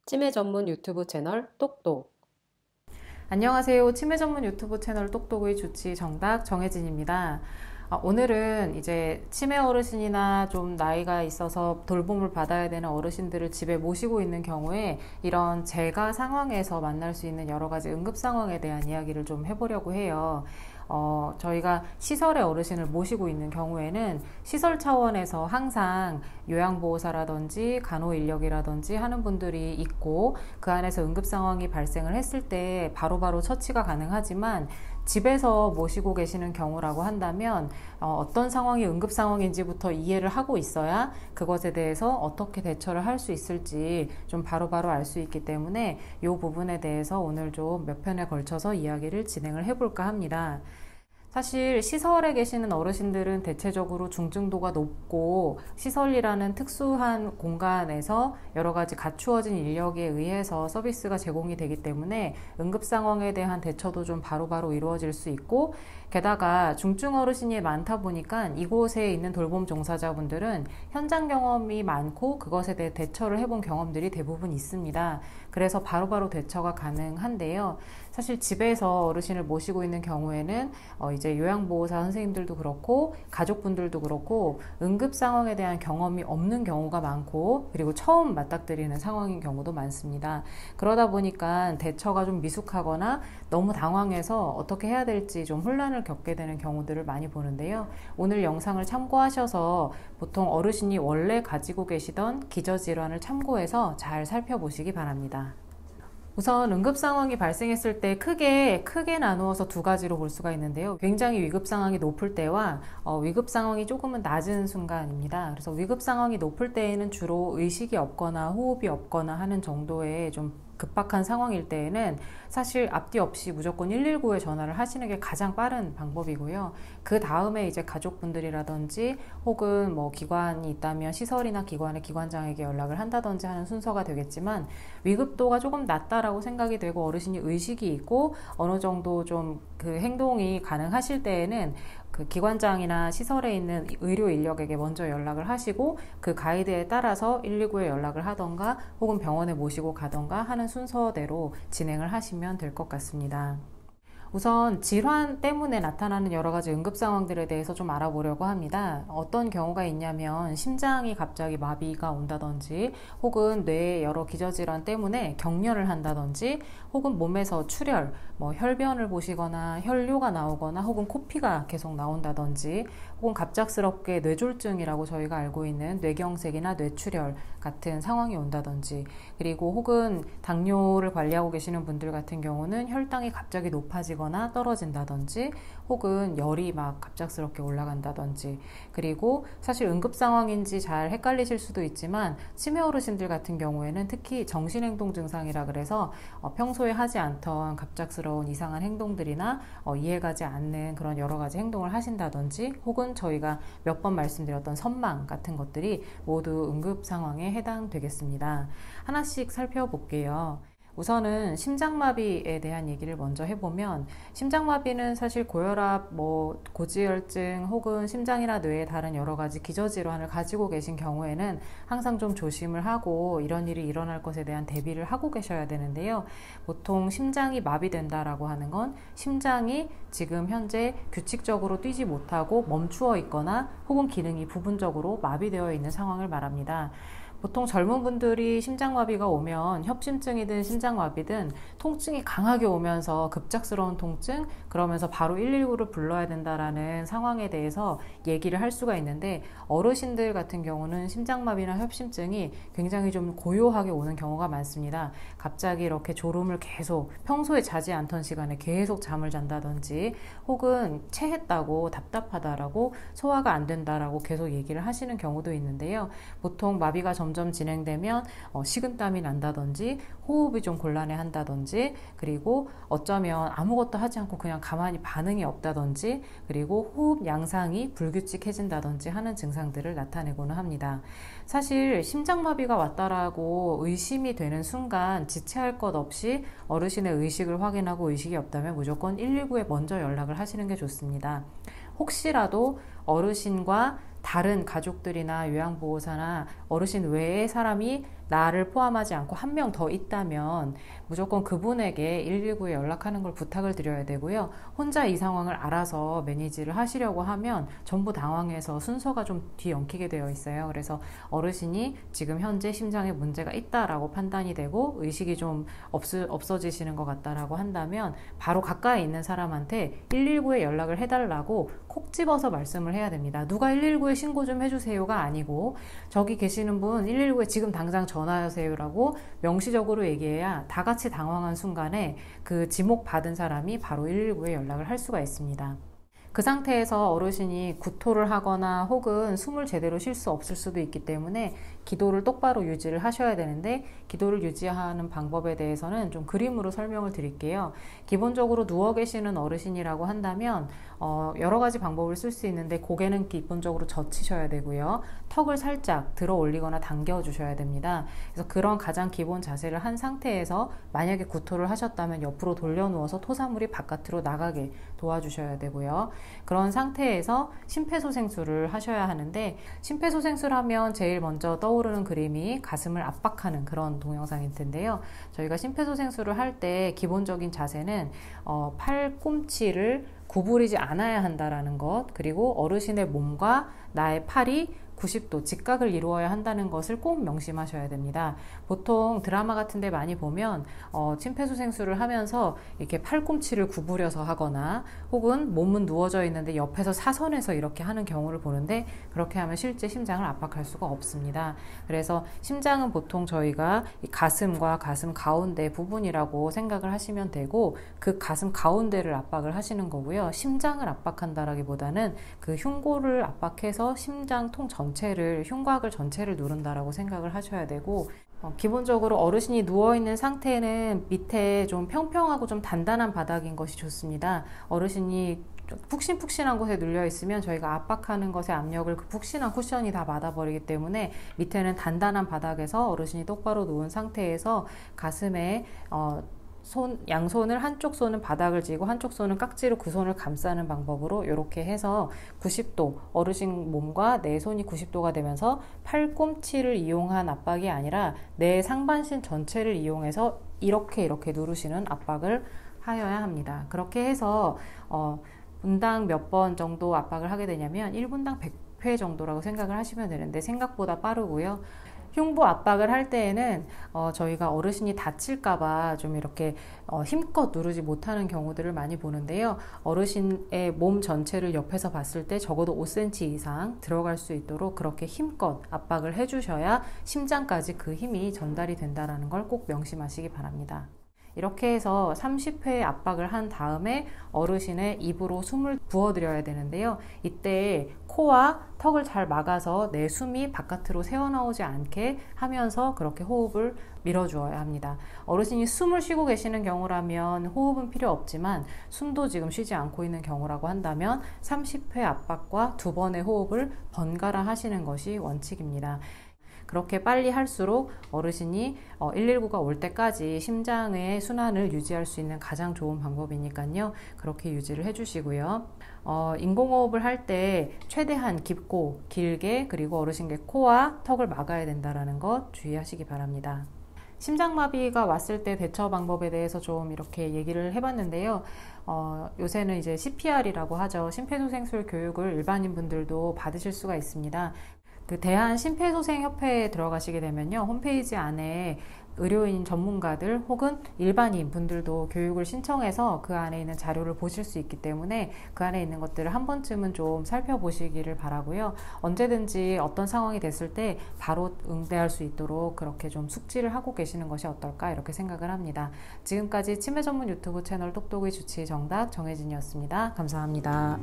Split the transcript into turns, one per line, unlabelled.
치매 전문 유튜브 채널 똑똑.
안녕하세요. 치매 전문 유튜브 채널 똑똑의 주치 정답 정혜진입니다. 오늘은 이제 치매 어르신이나 좀 나이가 있어서 돌봄을 받아야 되는 어르신들을 집에 모시고 있는 경우에 이런 재가 상황에서 만날 수 있는 여러 가지 응급 상황에 대한 이야기를 좀 해보려고 해요. 저희가 시설에 어르신을 모시고 있는 경우에는 시설 차원에서 항상 요양보호사라든지 간호인력이라든지 하는 분들이 있고, 그 안에서 응급 상황이 발생을 했을 때 바로바로 처치가 가능하지만, 집에서 모시고 계시는 경우라고 한다면 어떤 상황이 응급 상황인지부터 이해를 하고 있어야 그것에 대해서 어떻게 대처를 할 수 있을지 좀 바로바로 알 수 있기 때문에 이 부분에 대해서 오늘 좀 몇 편에 걸쳐서 이야기를 진행을 해볼까 합니다. 사실 시설에 계시는 어르신들은 대체적으로 중증도가 높고, 시설이라는 특수한 공간에서 여러 가지 갖추어진 인력에 의해서 서비스가 제공이 되기 때문에 응급 상황에 대한 대처도 좀 바로바로 이루어질 수 있고, 게다가 중증 어르신이 많다 보니까 이곳에 있는 돌봄 종사자분들은 현장 경험이 많고 그것에 대해 대처를 해본 경험들이 대부분 있습니다. 그래서 바로바로 대처가 가능한데요. 사실 집에서 어르신을 모시고 있는 경우에는 이제 요양보호사 선생님들도 그렇고 가족분들도 그렇고 응급 상황에 대한 경험이 없는 경우가 많고, 그리고 처음 맞닥뜨리는 상황인 경우도 많습니다. 그러다 보니까 대처가 좀 미숙하거나 너무 당황해서 어떻게 해야 될지 좀 혼란을 겪게 되는 경우들을 많이 보는데요. 오늘 영상을 참고하셔서 보통 어르신이 원래 가지고 계시던 기저질환을 참고해서 잘 살펴보시기 바랍니다. 우선 응급 상황이 발생했을 때 크게 나누어서 두 가지로 볼 수가 있는데요. 굉장히 위급 상황이 높을 때와 위급 상황이 조금은 낮은 순간입니다. 그래서 위급 상황이 높을 때에는 주로 의식이 없거나 호흡이 없거나 하는 정도의 좀 급박한 상황일 때에는 사실 앞뒤 없이 무조건 119에 전화를 하시는 게 가장 빠른 방법이고요. 그 다음에 이제 가족분들이라든지 혹은 뭐 기관이 있다면 시설이나 기관의 기관장에게 연락을 한다든지 하는 순서가 되겠지만, 위급도가 조금 낮다라고 생각이 되고 어르신이 의식이 있고 어느 정도 좀 그 행동이 가능하실 때에는 그 기관장이나 시설에 있는 의료 인력에게 먼저 연락을 하시고 그 가이드에 따라서 119에 연락을 하던가 혹은 병원에 모시고 가던가 하는 순서대로 진행을 하시면 될 것 같습니다. 우선 질환 때문에 나타나는 여러 가지 응급 상황들에 대해서 좀 알아보려고 합니다. 어떤 경우가 있냐면 심장이 갑자기 마비가 온다든지, 혹은 뇌의 여러 기저질환 때문에 경련을 한다든지, 혹은 몸에서 출혈, 혈변을 보시거나 혈뇨가 나오거나 혹은 코피가 계속 나온다든지, 혹은 갑작스럽게 뇌졸중이라고 저희가 알고 있는 뇌경색이나 뇌출혈 같은 상황이 온다든지, 그리고 혹은 당뇨를 관리하고 계시는 분들 같은 경우는 혈당이 갑자기 높아지거나 떨어진다든지, 혹은 열이 막 갑작스럽게 올라간다든지, 그리고 사실 응급 상황인지 잘 헷갈리실 수도 있지만 치매 어르신들 같은 경우에는 특히 정신행동 증상이라 그래서 평소에 하지 않던 갑작스러운 이상한 행동들이나 이해가지 않는 그런 여러 가지 행동을 하신다든지, 혹은 저희가 몇 번 말씀드렸던 선망 같은 것들이 모두 응급 상황에 해당되겠습니다. 하나씩 살펴볼게요. 우선은 심장마비에 대한 얘기를 먼저 해보면, 심장마비는 사실 고혈압, 고지혈증 혹은 심장이나 뇌의 다른 여러 가지 기저질환을 가지고 계신 경우에는 항상 좀 조심을 하고 이런 일이 일어날 것에 대한 대비를 하고 계셔야 되는데요. 보통 심장이 마비된다라고 하는 건 심장이 지금 현재 규칙적으로 뛰지 못하고 멈추어 있거나 혹은 기능이 부분적으로 마비되어 있는 상황을 말합니다. 보통 젊은 분들이 심장마비가 오면 협심증이든 심장마비든 통증이 강하게 오면서 급작스러운 통증, 그러면서 바로 119를 불러야 된다라는 상황에 대해서 얘기를 할 수가 있는데, 어르신들 같은 경우는 심장마비나 협심증이 굉장히 좀 고요하게 오는 경우가 많습니다. 갑자기 이렇게 졸음을 계속, 평소에 자지 않던 시간에 계속 잠을 잔다든지, 혹은 체했다고 답답하다라고 소화가 안 된다라고 계속 얘기를 하시는 경우도 있는데요. 보통 마비가 점점 진행되면 식은땀이 난다든지 호흡이 좀 곤란해 한다든지, 그리고 어쩌면 아무것도 하지 않고 그냥 가만히 반응이 없다든지, 그리고 호흡 양상이 불규칙해진다든지 하는 증상들을 나타내고는 합니다. 사실 심장마비가 왔다라고 의심이 되는 순간 지체할 것 없이 어르신의 의식을 확인하고 의식이 없다면 무조건 119에 먼저 연락을 하시는 게 좋습니다. 혹시라도 어르신과 다른 가족들이나 요양보호사나 어르신 외에 사람이 나를 포함하지 않고 한 명 더 있다면 무조건 그분에게 119에 연락하는 걸 부탁을 드려야 되고요. 혼자 이 상황을 알아서 매니지를 하시려고 하면 전부 당황해서 순서가 좀 뒤엉키게 되어 있어요. 그래서 어르신이 지금 현재 심장에 문제가 있다라고 판단이 되고 의식이 좀 없어지시는 것 같다라고 한다면 바로 가까이 있는 사람한테 119에 연락을 해달라고 콕 집어서 말씀을 해야 됩니다. 누가 119에 신고 좀 해주세요가 아니고 저기 계시는 분 119에 지금 당장 전화하세요라고 명시적으로 얘기해야 다 같이 당황한 순간에 그 지목 받은 사람이 바로 119에 연락을 할 수가 있습니다. 그 상태에서 어르신이 구토를 하거나 혹은 숨을 제대로 쉴 수 없을 수도 있기 때문에 기도를 똑바로 유지를 하셔야 되는데 기도를 유지하는 방법에 대해서는 좀 그림으로 설명을 드릴게요. 기본적으로 누워 계시는 어르신이라고 한다면 여러 가지 방법을 쓸 수 있는데 고개는 기본적으로 젖히셔야 되고요. 턱을 살짝 들어 올리거나 당겨 주셔야 됩니다. 그래서 그런 가장 기본 자세를 한 상태에서 만약에 구토를 하셨다면 옆으로 돌려 누워서 토사물이 바깥으로 나가게 도와주셔야 되고요. 그런 상태에서 심폐소생술을 하셔야 하는데 심폐소생술 하면 제일 먼저 떠오르는 그림이 가슴을 압박하는 그런 동영상일 텐데요. 저희가 심폐소생술을 할 때 기본적인 자세는 팔꿈치를 구부리지 않아야 한다는 것, 그리고 어르신의 몸과 나의 팔이 90도 직각을 이루어야 한다는 것을 꼭 명심하셔야 됩니다. 보통 드라마 같은 데 많이 보면 심폐소생술을 하면서 이렇게 팔꿈치를 구부려서 하거나 혹은 몸은 누워져 있는데 옆에서 사선에서 이렇게 하는 경우를 보는데 그렇게 하면 실제 심장을 압박할 수가 없습니다. 그래서 심장은 보통 저희가 가슴과 가슴 가운데 부분이라고 생각을 하시면 되고 그 가슴 가운데를 압박을 하시는 거고요. 심장을 압박한다라기보다는 그 흉골을 압박해서 심장통 전체를 흉곽을 전체를 누른다라고 생각을 하셔야 되고 기본적으로 어르신이 누워있는 상태는 밑에 좀 평평하고 좀 단단한 바닥인 것이 좋습니다. 어르신이 푹신푹신한 곳에 눌려 있으면 저희가 압박하는 것의 압력을 그 푹신한 쿠션이 다 받아버리기 때문에 밑에는 단단한 바닥에서 어르신이 똑바로 누운 상태에서 가슴에 양손을 한쪽 손은 바닥을 쥐고 한쪽 손은 깍지로 그 손을 감싸는 방법으로 이렇게 해서 90도 어르신 몸과 내 손이 90도가 되면서 팔꿈치를 이용한 압박이 아니라 내 상반신 전체를 이용해서 이렇게 누르시는 압박을 하여야 합니다. 그렇게 해서 분당 몇 번 정도 압박을 하게 되냐면 1분당 100회 정도라고 생각을 하시면 되는데 생각보다 빠르고요. 흉부 압박을 할 때에는 저희가 어르신이 다칠까봐 좀 이렇게 힘껏 누르지 못하는 경우들을 많이 보는데요. 어르신의 몸 전체를 옆에서 봤을 때 적어도 5cm 이상 들어갈 수 있도록 그렇게 힘껏 압박을 해주셔야 심장까지 그 힘이 전달이 된다는 걸 꼭 명심하시기 바랍니다. 이렇게 해서 30회 압박을 한 다음에 어르신의 입으로 숨을 부어드려야 되는데요. 이때 코와 턱을 잘 막아서 내 숨이 바깥으로 새어나오지 않게 하면서 그렇게 호흡을 밀어주어야 합니다. 어르신이 숨을 쉬고 계시는 경우라면 호흡은 필요 없지만 숨도 지금 쉬지 않고 있는 경우라고 한다면 30회 압박과 2번의 호흡을 번갈아 하시는 것이 원칙입니다. 그렇게 빨리 할수록 어르신이 119가 올 때까지 심장의 순환을 유지할 수 있는 가장 좋은 방법이니까요. 그렇게 유지를 해주시고요. 인공호흡을 할 때 최대한 깊고 길게 그리고 어르신의 코와 턱을 막아야 된다는 것 주의하시기 바랍니다. 심장마비가 왔을 때 대처 방법에 대해서 좀 이렇게 얘기를 해봤는데요. 요새는 이제 CPR이라고 하죠. 심폐소생술 교육을 일반인 분들도 받으실 수가 있습니다. 그 대한심폐소생협회에 들어가시게 되면요. 홈페이지 안에 의료인 전문가들 혹은 일반인 분들도 교육을 신청해서 그 안에 있는 자료를 보실 수 있기 때문에 그 안에 있는 것들을 한 번쯤은 좀 살펴보시기를 바라고요. 언제든지 어떤 상황이 됐을 때 바로 응대할 수 있도록 그렇게 좀 숙지를 하고 계시는 것이 어떨까 이렇게 생각을 합니다. 지금까지 치매 전문 유튜브 채널 똑똑의 주치 정답 정혜진이었습니다. 감사합니다.